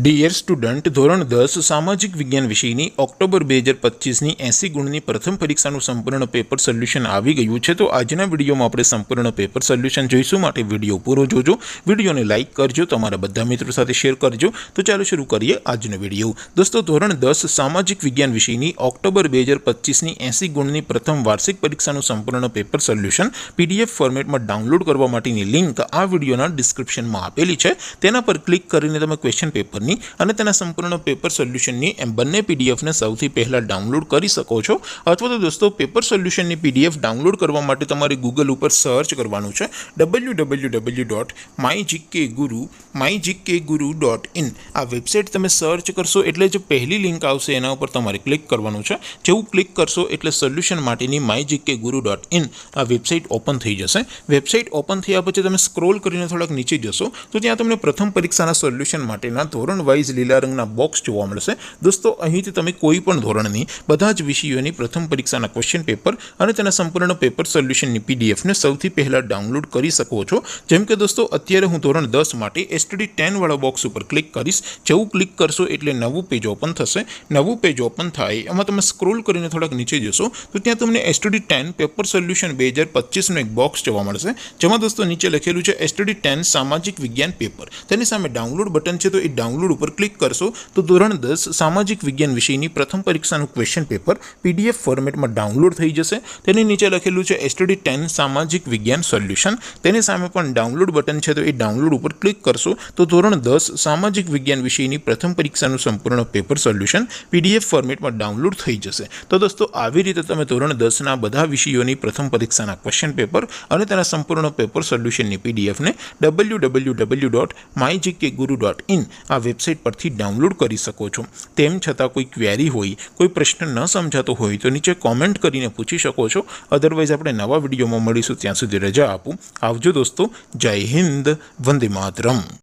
Dear student, ધોરણ 10 સામાજિક વિજ્ઞાન વિષયની ઓક્ટોબર 2025ની 80 ગુણની પ્રથમ પરીક્ષાનું સંપૂર્ણ પેપર સોલ્યુશન આવી ગયું છે। તો આજના વિડીયોમાં આપણે સંપૂર્ણ પેપર સોલ્યુશન જોઈશું, માટે વિડીયો પૂરો જોજો, વિડીયોને લાઇક કરજો, તમારા બધા મિત્રો સાથે શેર કરજો। તો ચાલો શરૂ કરીએ આજનો વિડીયો। દોસ્તો, ધોરણ 10 સામાજિક વિજ્ઞાન વિષયની ઓક્ટોબર 2025ની 80 ગુણની પ્રથમ વાર્ષિક પરીક્ષાનું સંપૂર્ણ પેપર સોલ્યુશન પીડીએફ ફોર્મેટમાં ડાઉનલોડ કરવા માટેની લિંક આ વિડીયોના ડિસ્ક્રિપ્શનમાં આપેલી છે। તેના પર ક્લિક કરીને તમે ક્વેશ્ચન પેપર અને તેના સંપૂર્ણ પેપર સોલ્યુશનની એમ બંને પીડીએફને સૌથી પહેલા ડાઉનલોડ કરી શકો છો। અથવા તો દોસ્તો, પેપર સોલ્યુશનની પીડીએફ ડાઉનલોડ કરવા માટે તમારે ગૂગલ ઉપર સર્ચ કરવાનું છે www.mygkguru.in। આ વેબસાઇટ તમે સર્ચ કરશો એટલે જે પહેલી લિંક આવશે એના ઉપર તમારે ક્લિક કરવાનું છે। જેવું ક્લિક કરશો એટલે સોલ્યુશન માટેની mygkguru.in આ વેબસાઇટ ઓપન થઈ જશે। વેબસાઇટ ઓપન થયા પછી તમે સ્ક્રોલ કરીને થોડાક નીચે જશો તો ત્યાં તમને પ્રથમ પરીક્ષાના સોલ્યુશન માટેના ધોરણ વાઇઝ લીલા રંગના બોક્સ જોવા મળશે। દોસ્તો, અહીંથી તમે કોઈ પણ ધોરણની બધા જ વિષયોની પ્રથમ પરીક્ષાના ક્વેશ્ચન પેપર અને તેના સંપૂર્ણ પેપર સોલ્યુશનની પીડીએફને સૌથી પહેલા ડાઉનલોડ કરી શકો છો। જેમ કે દોસ્તો, અત્યારે હું ધોરણ 10 માટે STD 10 વાળા બોક્સ ઉપર ક્લિક કરીશ। જેવું ક્લિક કરશો એટલે નવું પેજ ઓપન થશે। નવું પેજ ઓપન થાય એમાં તમે સ્ક્રોલ કરીને થોડાક નીચે જશો તો ત્યાં તમને STD 10 પેપર સોલ્યુશન 2025નું એક બોક્સ જોવા મળશે, જેમાં દોસ્તો નીચે લખેલું છે STD 10 સામાજિક વિજ્ઞાન પેપર। તેની સામે ડાઉનલોડ બટન છે, તો એ ડાઉનલોડ ઉપર ક્લિક કરશો તો ધોરણ 10 સામાજિક વિજ્ઞાન વિષયની પ્રથમ પરીક્ષાનું ક્વેશ્ચન પેપર પીડીએફ ફોર્મેટમાં ડાઉનલોડ થઈ જશે। તેની નીચે લખેલું છે STD 10 સામાજિક વિજ્ઞાન સોલ્યુશન। તેની સામે પણ ડાઉનલોડ બટન છે, તો એ ડાઉનલોડ ઉપર ક્લિક કરશો તો ધોરણ 10 સામાજિક વિજ્ઞાન વિષયની પ્રથમ પરીક્ષાનું સંપૂર્ણ પેપર સોલ્યુશન પીડીએફ ફોર્મેટમાં ડાઉનલોડ થઈ જશે। તો દોસ્તો, આવી રીતે તમે ધોરણ 10ના બધા વિષયોની પ્રથમ પરીક્ષાના ક્વેશ્ચન પેપર અને તેના સંપૂર્ણ પેપર સોલ્યુશનની પીડીએફને www.mygkguru.in આ વેબસાઇટ પરથી ડાઉનલોડ કરી શકો છો। તેમ છતાં કોઈ ક્વેરી હોય, કોઈ પ્રશ્ન ન સમજાતો હોય તો નીચે કોમેન્ટ કરીને પૂછી શકો છો। અધરવાઇઝ આપણે નવા વિડીયોમાં મળીશું, ત્યાં સુધી રજા આપું। આવજો દોસ્તો, જય હિન્દ, વંદે માતરમ।